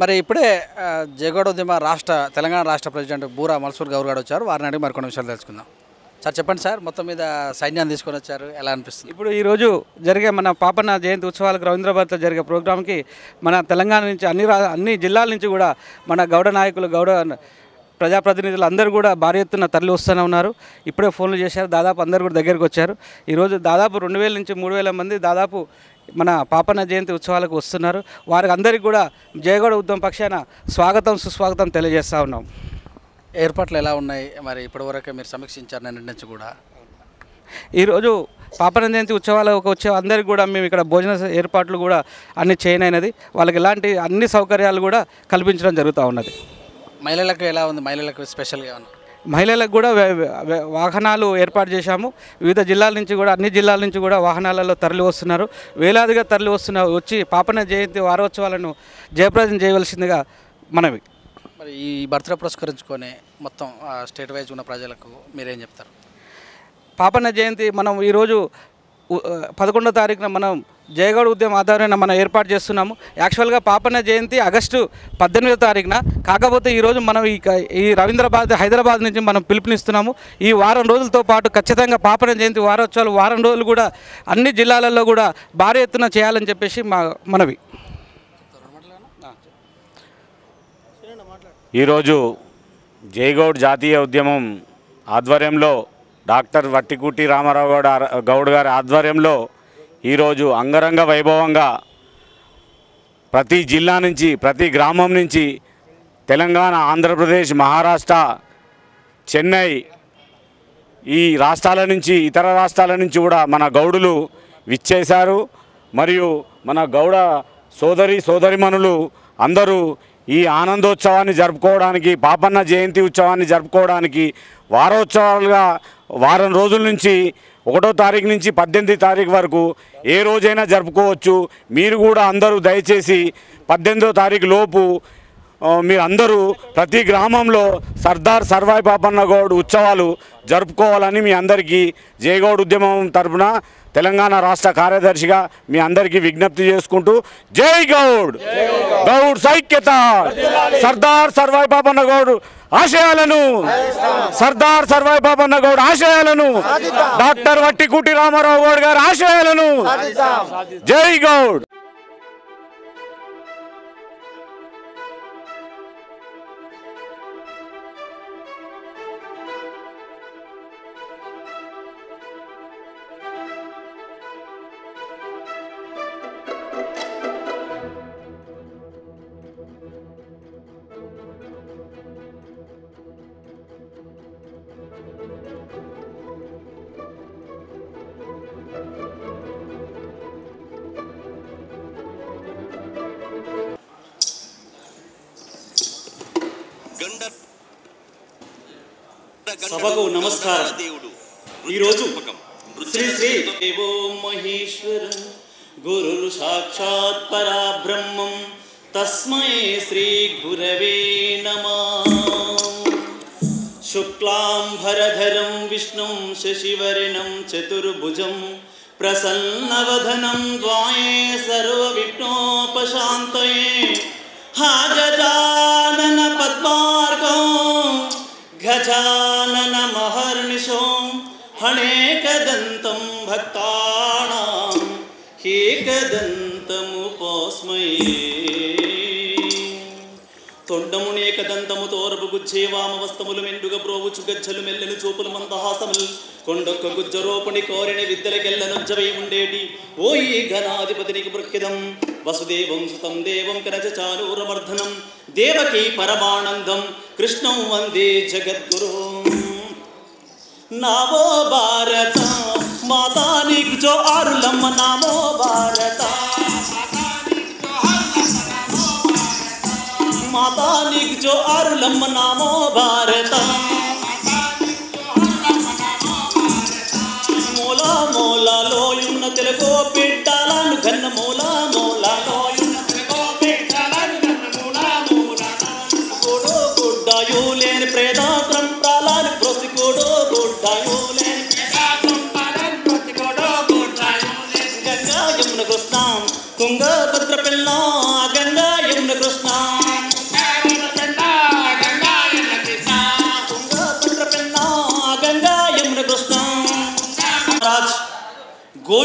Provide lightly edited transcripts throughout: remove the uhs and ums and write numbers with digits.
మరి ఇప్పుడే జయగౌడ ఉద్యమ తెలంగాణ రాష్ట్ర ప్రెసిడెంట్ బూరా మల్సూర్ గౌర్ గారు వచ్చారు. వారిని అడిగి మరికొన్ని విషయాలు తెలుసుకుందాం. సార్ చెప్పండి సార్, మొత్తం మీద సైన్యాన్ని తీసుకొని వచ్చారు, ఎలా అనిపిస్తుంది? ఇప్పుడు ఈరోజు జరిగే మన పాపన్న జయంతి ఉత్సవాలకు రవీంద్రభవన్లో జరిగే ప్రోగ్రాంకి మన తెలంగాణ నుంచి అన్ని జిల్లాల నుంచి కూడా మన గౌడ నాయకులు ప్రజాప్రతినిధులు అందరూ కూడా భారీ ఎత్తున తరలి వస్తూనే ఉన్నారు. ఇప్పుడే ఫోన్లు చేశారు, దాదాపు అందరూ కూడా దగ్గరికి వచ్చారు. ఈరోజు దాదాపు 2000 నుంచి 3000 మంది దాదాపు మన పాపన్న జయంతి ఉత్సవాలకు వస్తున్నారు. వారికి అందరికీ కూడా జయగౌడ ఉద్యమ పక్షాన స్వాగతం సుస్వాగతం తెలియజేస్తూ ఉన్నాం. ఏర్పాట్లు ఎలా ఉన్నాయి? మరి ఇప్పటివరకు మీరు సమీక్షించారు నిన్నటి నుంచి కూడా. ఈరోజు పాపన్న జయంతి ఉత్సవాలకు వచ్చే అందరికీ కూడా మేము ఇక్కడ భోజన ఏర్పాట్లు కూడా అన్ని చేయనైనది, వాళ్ళకి ఇలాంటి అన్ని సౌకర్యాలు కూడా కల్పించడం జరుగుతూ ఉన్నది. మహిళలకు ఎలా ఉంది? మహిళలకు స్పెషల్గా ఏమన్నా? మహిళలకు కూడా వాహనాలు ఏర్పాటు చేశాము. వివిధ జిల్లాల నుంచి కూడా అన్ని జిల్లాల నుంచి కూడా వాహనాలలో తరలి వస్తున్నారు. వేలాదిగా తరలి వచ్చి పాపన్న జయంతి వారోత్సవాలను జయప్రదం చేయవలసిందిగా మనవి. మరి ఈ బర్త్డే పురస్కరించుకొని మొత్తం స్టేట్ వైజ్ ఉన్న ప్రజలకు మీరేం చెప్తారు? పాపన్న జయంతి మనం ఈరోజు 11వ తారీఖున మనం జయగౌడ ఉద్యమ ఆధ్వర్యంలో మనం ఏర్పాటు చేస్తున్నాము. యాక్చువల్గా పాపన్న జయంతి ఆగస్టు 18వ తారీఖున, కాకపోతే ఈరోజు మనం ఈ హైదరాబాద్ నుంచి మనం పిలుపునిస్తున్నాము. ఈ వారం రోజులతో పాటు ఖచ్చితంగా పాపన్న జయంతి వారోత్సవాలు వారం రోజులు కూడా అన్ని జిల్లాలలో కూడా భారీ ఎత్తున చేయాలని చెప్పేసి మనవి. ఈరోజు జయగౌడ్ జాతీయ ఉద్యమం ఆధ్వర్యంలో డాక్టర్ వట్టికుటి రామారావు గౌడ్ గారి ఆధ్వర్యంలో ఈరోజు అంగరంగ వైభవంగా ప్రతి జిల్లా నుంచి ప్రతి గ్రామం నుంచి తెలంగాణ, ఆంధ్రప్రదేశ్, మహారాష్ట్ర, చెన్నై ఈ రాష్ట్రాల నుంచి ఇతర రాష్ట్రాల నుంచి కూడా మన గౌడులు విచ్చేశారు. మరియు మన గౌడ సోదరిమణులు అందరూ ఈ ఆనందోత్సవాన్ని జరుపుకోవడానికి, పాపన్న జయంతి ఉత్సవాన్ని జరుపుకోవడానికి వారోత్సవాలుగా వారం రోజుల నుంచి 1వ తారీఖు నుంచి 18వ తారీఖు వరకు ఏ రోజైనా జరుపుకోవచ్చు. మీరు కూడా అందరూ దయచేసి 18వ తారీఖు లోపు మీరు అందరూ ప్రతి గ్రామంలో సర్దార్ సర్వాయి పాపన్న గౌడ్ ఉత్సవాలు జరుపుకోవాలని మీ అందరికీ జయగౌడ్ ఉద్యమం తరఫున తెలంగాణ రాష్ట్ర కార్యదర్శిగా మీ అందరికీ విజ్ఞప్తి చేసుకుంటూ, జై గౌడ్, గౌడ్ సైక్యత, సర్దార్ సర్వాయి పాపన్న గౌడ్ ఆశయాలను, సర్దార్ సర్వాయి పాపన్న గౌడ్ ఆశయాలను, డాక్టర్ వట్టికుటి రామారావు గౌడ్ గారి ఆశయాలను, జై గౌడ్. సభకు నమస్కారం. ఈరోజు శ్రీ శ్రీ దేవో మహేశ్వర గురు సాక్షాత్ పరబ్రహ్మం తస్మై శ్రీ గురవే నమః. శుక్లాంబరధరం విష్ణుం శశివర్ణం చతుర్భుజం ప్రసన్నవదనం ధ్యాయే సర్వవిఘ్నోపశాంతయే. గజానన పద్మార్గం గజానన మహర్నిశో హనేకదంతం భక్తానాం ఏకదంతముపాస్మయే. తొండమునేకదంతము తోరపు గుజ్జే వామవస్తములు మెండుగ బ్రోవుచు గజ్జలు మెల్లెలు చూపులు మందహాసములు కొండొక్క గుజ్జరోపణి కోరిని విద్యలకెల్లనుజ్జవై ఉండేటి ఓయి ఘనాధిపతినికి మృక్కిదం వసుదేవం సుతం దేవం కనచానూరమర్ధనం దేవకీ పరమానందం కృష్ణం వందే జగద్గురు. నామో భారత మాతా నీకు జో ఆరులమ్మ, నామో భారత మాతా నీకు జో ఆరులమ్మ, నామో భారత. మూలా మూలలో ఉన్న తెలుగో బిడ్డలను గన్న మూలా మూలలో గుడ్డాయు లేని ప్రేదాత్రం ప్రాలాన్ని ప్రొసికోడో గుడ్డాయు లేని గంగా యమున కృష్ణ తుంగభద్ర పిల్ల గంగా యమున కృష్ణ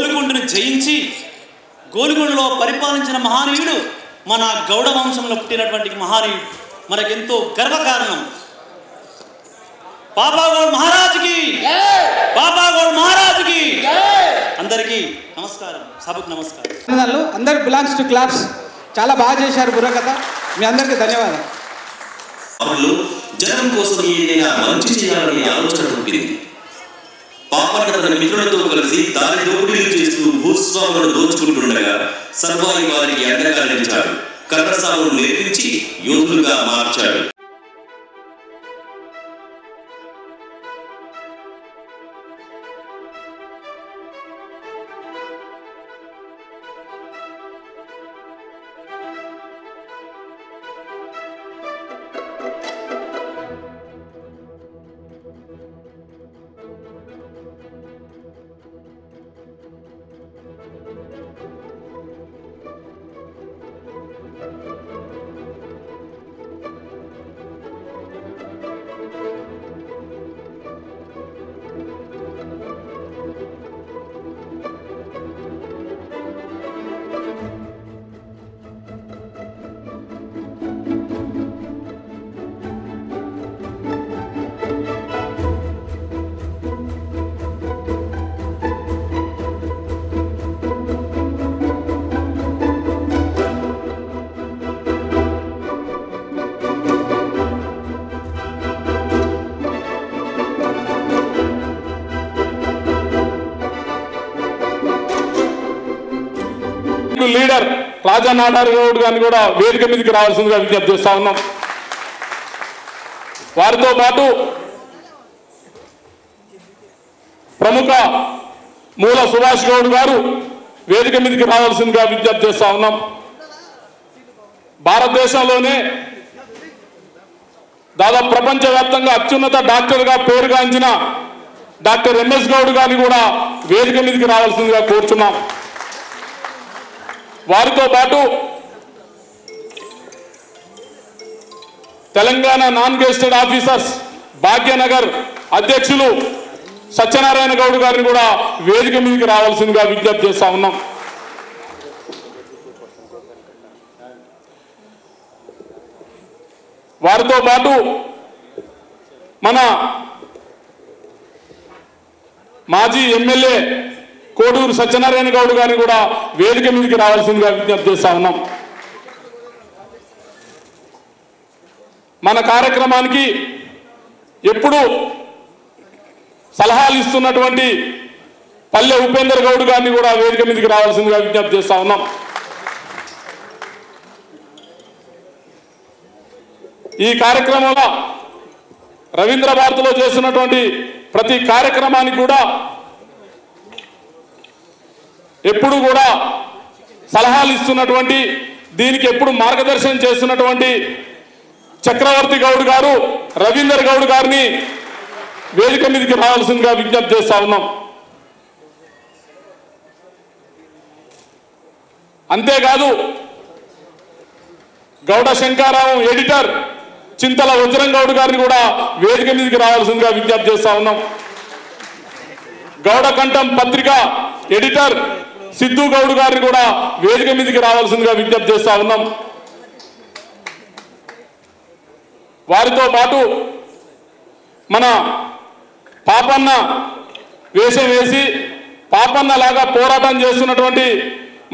గోలుకొండను జయించి గోలుకొండలో పరిపాలించిన మహానీయుడు మన గౌడ వంశంలో పుట్టినటువంటి మహానీయుడు. మనకెంతో గర్వకారణం. పాపాగౌడ్ మహారాజుకి, పాపాగౌడ్ మహారాజుకి. అందరికీ నమస్కారం, సభకు నమస్కారం. అందరు బిలాంగ్స్ టు క్లాప్స్. చాలా బాగా చేశారు బుర్రకథ. మీ అందరికీ ధన్యవాదాలు. జనం కోసం ఏదైనా మంచి చేయాలనే ఆలోచన పుట్టింది. పాపన్న తన మిత్రులతో కలిసి దారి దోపిడీలు చేస్తూ భూస్వాములను దోచుకుంటుండగా సర్వాయి వారికి అండగా నిలిచాడు. కర్రసామును నేర్పించి యోధులుగా మార్చాడు. లీడర్ రాజా నాడార్ గౌడ్ గారిని కూడా వేదిక మీదకి రావాల్సిందిగా విజ్ఞప్తి చేస్తా ఉన్నాం. వారితో పాటు ప్రముఖ మూల సుభాష్ గౌడ్ గారు వేదిక మీదకి రావాల్సిందిగా విజ్ఞప్తి చేస్తా ఉన్నాం. భారతదేశంలోనే దాదాపు ప్రపంచవ్యాప్తంగా అత్యున్నత డాక్టర్గా పేరుగాంచిన డాక్టర్ ఎంఎస్ గౌడ్ గారిని కూడా వేదిక మీదకి రావాల్సిందిగా కోరుచున్నాం. వారితో పాటు Telangana non gazetted officers Bhagyanagar అధ్యక్షులు సత్యనారాయణ గౌడ్ గారిని కూడా వేదిక మీదకి రావాల్సిందిగా విజ్ఞప్తి చేస్తా ఉన్నాం. వారితో పాటు మన మాజీ ఎమ్మెల్యే కోడూరు సత్యనారాయణ గౌడ్ గారిని కూడా వేదిక మీదకి రావాల్సిందిగా విజ్ఞప్తి చేస్తా ఉన్నాం. మన కార్యక్రమానికి ఎప్పుడు సలహాలు ఇస్తున్నటువంటి పల్లె ఉపేందర్ గౌడ్ గారిని కూడా వేదిక మీదకి రావాల్సిందిగా విజ్ఞప్తి చేస్తా ఉన్నాం. ఈ కార్యక్రమంలో రవీంద్ర భారతిలో చేస్తున్నటువంటి ప్రతి కార్యక్రమానికి కూడా ఎప్పుడు కూడా సలహాలు ఇస్తున్నటువంటి, దీనికి ఎప్పుడు మార్గదర్శనం చేస్తున్నటువంటి చక్రవర్తి గౌడ్ గారు, రవీందర్ గౌడ్ గారిని వేదిక మీదకి రావాల్సిందిగా విజ్ఞప్తి చేస్తా ఉన్నాం. అంతేకాదు గౌడ శంకారావు ఎడిటర్ చింతల వజ్రం గౌడ్ గారిని కూడా వేదిక మీదకి రావాల్సిందిగా విజ్ఞప్తి చేస్తా ఉన్నాం. గౌడ కంఠం పత్రిక ఎడిటర్ సిద్ధు గౌడ్ గారిని కూడా వేదిక మీదకి రావాల్సిందిగా విజ్ఞప్తి చేస్తా ఉన్నాం. వారితో పాటు మన పాపన్న వేషం వేసి పాపన్న లాగా పోరాటం చేస్తున్నటువంటి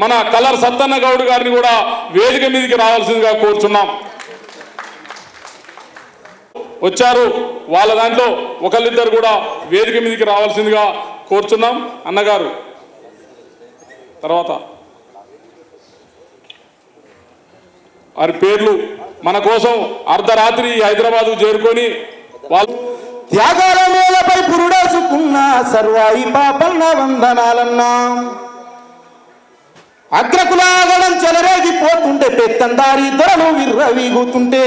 మన కలర్ సత్తన్న గౌడ్ గారిని కూడా వేదిక మీదకి రావాల్సిందిగా కోరుచున్నాం. వచ్చారు, వాళ్ళ దాంట్లో ఒకళ్ళిద్దరు కూడా వేదిక మీదకి రావాల్సిందిగా కోరుచున్నాం. అన్నగారు తర్వాత వారి పేర్లు మన కోసం అర్ధరాత్రి హైదరాబాదు చేరుకొని వాళ్ళు త్యాగాల నేలపై పురుడేసుకున్న సర్వాయి పాపన్న వందనాలన్నా. అగ్రకులాగడం చెలరేగిపోతుంటే పెత్తందారి దొరలు విర్రవీగుతుంటే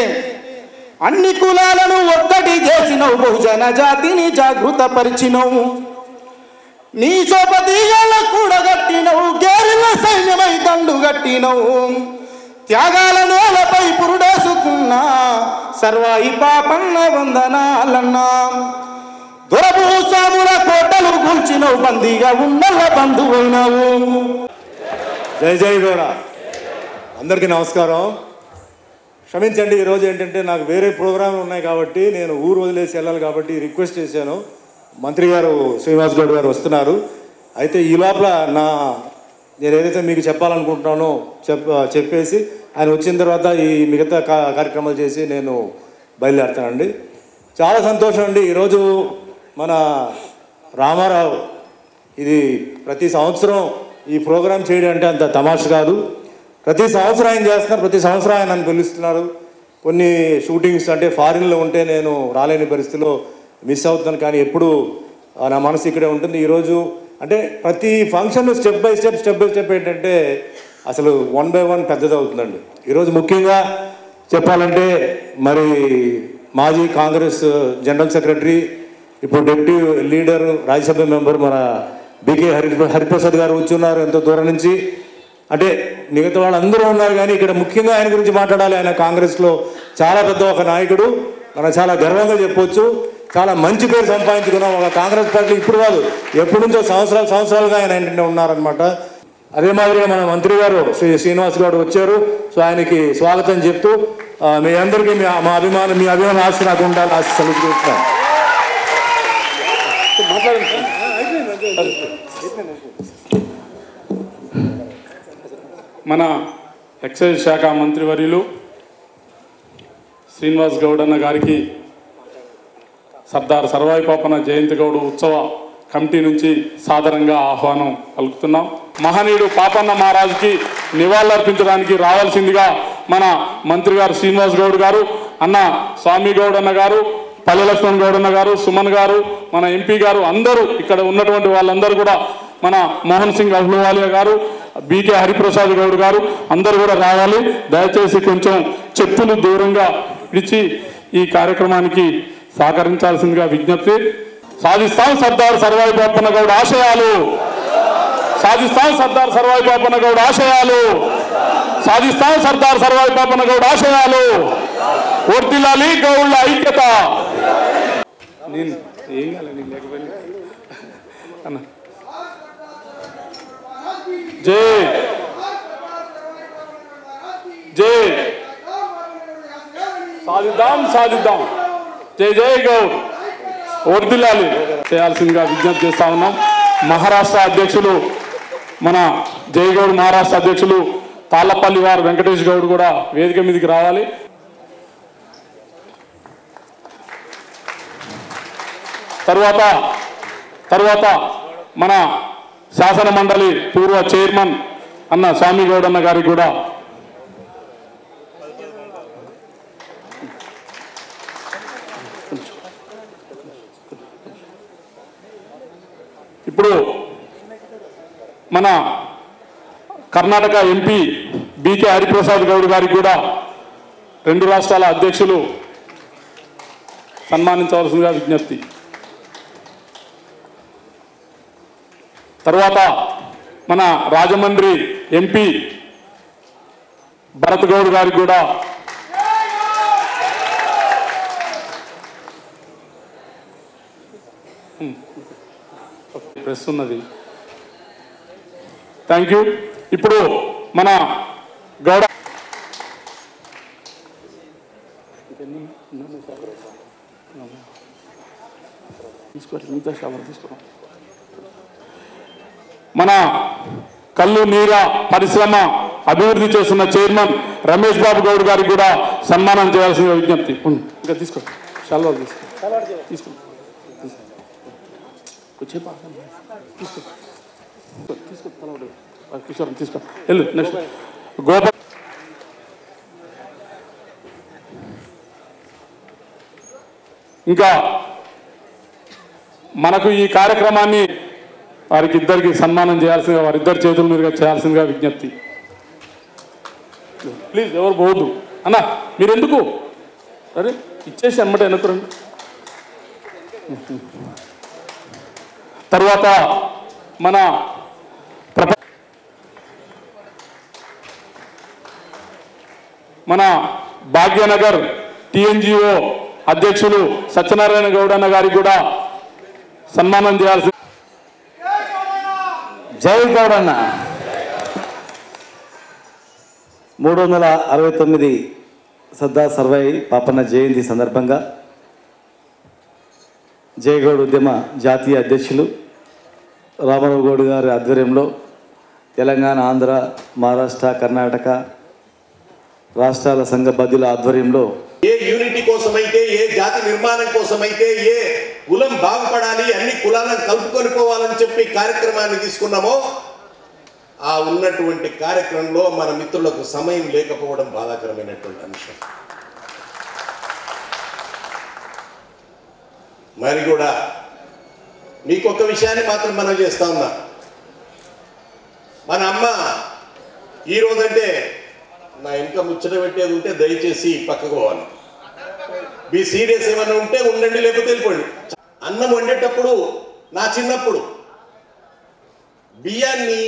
అన్ని కులాలను ఒక్కటి చేసినవు, బహుజన జాతిని జాగృత పరిచినవు. నీ సోపతీయాల కూడగట్టినవు, గేరిల సైన్యమై దండు గట్టినవు. త్యాగాల నేలపై పురుడేసుకున్న సర్వాయి పాపన్న వందనాలన్నా. దొరభూస్వాముల కోటలు కూల్చినవు, బందీగా ఉన్నల్ల బంధువైనవు. జై జై గౌడ. అందరికీ నమస్కారం. క్షమించండి, ఈరోజు ఏంటంటే నాకు వేరే ప్రోగ్రాంలు ఉన్నాయి కాబట్టి నేను ఊరు వదిలేసి వెళ్ళాలి కాబట్టి రిక్వెస్ట్ చేశాను. మంత్రి గారు శ్రీనివాస్ గౌడ్ గారు వస్తున్నారు. అయితే ఈ లోపల నేను ఏదైతే మీకు చెప్పాలనుకుంటున్నానో చెప్పేసి ఆయన వచ్చిన తర్వాత ఈ మిగతా కార్యక్రమాలు చేసి నేను బయలుదేరుతానండి. చాలా సంతోషం అండి. ఈరోజు మన రామారావు ఇది ప్రతి సంవత్సరం ఈ ప్రోగ్రాం చేయడం అంటే అంత తమాష కాదు. ప్రతి సంవత్సరం ఆయన చేస్తున్నారు, ప్రతి సంవత్సరం ఆయన నన్ను పిలుస్తున్నారు. కొన్ని షూటింగ్స్ అంటే ఫారిన్లో ఉంటే నేను రాలేని పరిస్థితిలో మిస్ అవుతున్నాను, కానీ ఎప్పుడు నా మనసు ఇక్కడే ఉంటుంది. ఈరోజు అంటే ప్రతి ఫంక్షన్ స్టెప్ బై స్టెప్ ఏంటంటే అసలు 1 by 1 పెద్దది అవుతుందండి. ఈరోజు ముఖ్యంగా చెప్పాలంటే మరి మాజీ కాంగ్రెస్ జనరల్ సెక్రటరీ, ఇప్పుడు డిప్యూటీ లీడర్, రాజ్యసభ మెంబర్ మన బీకే హరిప్రసాద్ గారు వచ్చున్నారు ఎంతో దూరం నుంచి. అంటే మిగతా వాళ్ళందరూ ఉన్నారు, కానీ ఇక్కడ ముఖ్యంగా ఆయన గురించి మాట్లాడాలి. ఆయన కాంగ్రెస్లో చాలా పెద్ద ఒక నాయకుడు, మనం చాలా గర్వంగా చెప్పొచ్చు. చాలా మంచి పేరు సంపాదించుకున్నాం ఒక కాంగ్రెస్ పార్టీ. ఇప్పుడు కాదు, ఎప్పటి నుంచో సంవత్సరాలుగా ఆయన ఏంటంటే ఉన్నారనమాట. అదే మాదిరిగా మన మంత్రి గారు శ్రీనివాస్ గౌడ్ వచ్చారు. సో ఆయనకి స్వాగతం చెప్తూ మీ అందరికీ మీ అభిమాన ఆశ నాకు ఉండాలి, ఆశ సెలవుతున్నాను. మన ఎక్సైజ్ శాఖ మంత్రివర్యులు శ్రీనివాస్ గౌడ్ అన్న గారికి సర్దార్ సర్వాయి పాపన్న జయంతి గౌడ్ ఉత్సవ కమిటీ నుంచి సాదరంగా ఆహ్వానం పలుకుతున్నాం. మహనీయుడు పాపన్న మహారాజుకి నివాళులర్పించడానికి రావాల్సిందిగా మన మంత్రి గారు శ్రీనివాస్ గౌడ్ గారు, అన్న స్వామి గౌడ్ అన్న గారు, పల్లె లక్ష్మణ్ గౌడ్ అన్న గారు, సుమన్ గారు, మన ఎంపీ గారు, అందరూ ఇక్కడ ఉన్నటువంటి వాళ్ళందరూ కూడా, మన మోహన్ సింగ్ అహ్లూవాలియా గారు, బీకే హరిప్రసాద్ గౌడ్ గారు అందరూ కూడా రావాలి. దయచేసి కొంచెం చెప్పులు దూరంగా విడిచి ఈ కార్యక్రమానికి సహకరించాల్సిందిగా విజ్ఞప్తి. సాధిస్తాం సర్దార్ సర్వాయి పాపన్న గౌడ్ ఆశయాలు, సాధిస్తాం సర్దార్ సర్వాయి పాపన్న గౌడ్ ఆశయాలు, సాధిస్తాం సర్దార్ సర్వాయి పాపన్న గౌడ్ ఆశయాలు. వర్ధిల్లాలి గౌడ్ల ఐక్యత. నేను ఏం కాలే, నేను లేకపోయినా అన్న జై జై సాధిద్దాం. జై జై గౌడ్. వర్ధిల్లాలి చేయాల్సిందిగా విజ్ఞప్తి చేస్తా ఉన్నాం. మహారాష్ట్ర అధ్యక్షులు, మన జై గౌడ్ మహారాష్ట్ర అధ్యక్షులు తాళ్ళపల్లి వారు వెంకటేష్ గౌడ్ కూడా వేదిక మీదకి రావాలి. తర్వాత మన శాసన మండలి పూర్వ చైర్మన్ అన్న స్వామి గౌడ్ అన్న గారికి కూడా ఇప్పుడు మన కర్ణాటక ఎంపీ బీకే హరిప్రసాద్ గౌడ్ గారికి కూడా 2 రాష్ట్రాల అధ్యక్షులు సన్మానించవలసిందిగా విజ్ఞప్తి. తర్వాత మన రాజమండ్రి ఎంపీ భరత్ గౌడ్ గారికి కూడా ప్రెస్ ఉన్నది. Thank you. ఇప్పుడు మన గౌడ మన కల్లు నీర పరిశ్రమ అభివృద్ధి చేస్తున్న చైర్మన్ రమేష్ బాబు గౌడ్ గారికి కూడా సన్మానం చేయాల్సిన విజ్ఞప్తి. ఇంకా తీసుకో, చాలా తీసుకో తీసుకో వెళ్ళు. నెక్స్ట్ గోప ఇంకా మనకు ఈ కార్యక్రమాన్ని వారికి ఇద్దరికి సన్మానం చేయాల్సిందిగా, వారిద్దరి చేతుల మీదుగా చేయాల్సిందిగా విజ్ఞప్తి. ప్లీజ్ ఎవరు పోవద్దు అన్న, మీరు ఎందుకు అరే ఇచ్చేసి అన్నమాట వెనుకరండి. తర్వాత మన భాగ్యనగర్ టీఎన్జిఓ అధ్యక్షులు సత్యనారాయణ గౌడ్ అన్న గారికి కూడా సన్మానం చేయాల్సి. జై గౌడన్న. 369 సర్దార్ సర్వాయి పాపన్న జయంతి సందర్భంగా జయగౌడ్ ఉద్యమ జాతీయ అధ్యక్షులు రామారావు గౌడ్ గారి ఆధ్వర్యంలో తెలంగాణ, ఆంధ్ర, మహారాష్ట్ర, కర్ణాటక రాష్ట్రాల సంఘ బద్దుల ఆధ్వర్యంలో ఏ యూనిటీ కోసమైతే, ఏ జాతి నిర్మాణం కోసమైతే, ఏ కులం బాగుపడాలి, అన్ని కులాలను కలుపుకొని పోవాలని చెప్పి కార్యక్రమాన్ని తీసుకున్నామో ఆ ఉన్నటువంటి కార్యక్రమంలో మన మిత్రులకు సమయం లేకపోవడం బాధాకరమైనటువంటి అంశం. మరి కూడా మీకు ఒక విషయాన్ని మాత్రం మనం చేస్తా ఉన్నా. మన అమ్మ ఈరోజంటే నా ఇంకా ముచ్చట పెట్టేది ఉంటే దయచేసి పక్కకు పోవాలి. మీ సీరియస్ ఏమైనా ఉంటే ఉండండి, లేకపోతే వెళ్ళిపోండి. అన్నం వండేటప్పుడు నా చిన్నప్పుడు బియ్యాన్ని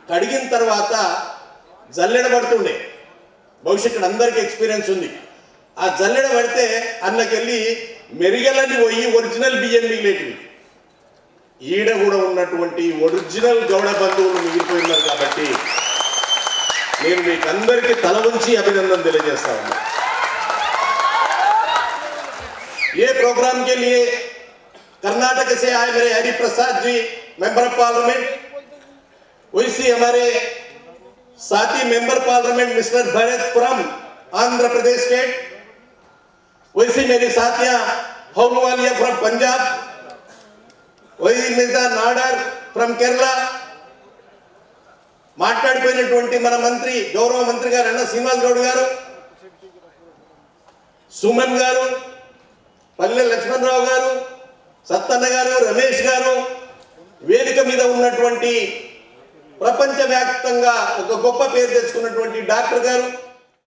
కడిగిన తర్వాత జల్లెడ పడుతుండే. బహుశా ఇక్కడ అందరికీ ఎక్స్పీరియన్స్ ఉంది. ఆ జల్లెడ పడితే అన్నకెళ్ళి మెరిగలని పోయి ఒరిజినల్ బియ్యం మిగిలేటివి. ఈడ కూడా ఉన్నటువంటి ఒరిజినల్ గౌడ బంధువులు మిగిలిపోయినారు. కాబట్టి నేను మీకు అందరికీ తల వంచి అభినందన తెలియజేస్తా ఉన్నా. ये प्रोग्राम के लिए कर्नाटक से आए मेरे Hari Prasad ji member of parliament, वैसे हमारे साथी member parliament mister Bharat from Andhra Pradesh state, वैसे मेरी साथियां हौलवालिया फ्रॉम पंजाब, वही मिगता नाडर फ्रॉम केरला, మాట్లాడిపోయినటువంటి మన మంత్రి గౌరవ మంత్రి గారు అన్న శ్రీనివాస్ గౌడ్ గారు, సుమన్ గారు, పల్లె లక్ష్మణరావు గారు, సత్తన్న గారు, రమేష్ గారు, వేదిక మీద ఉన్నటువంటి ప్రపంచవ్యాప్తంగా ఒక గొప్ప పేరు తెచ్చుకున్నటువంటి డాక్టర్ గారు,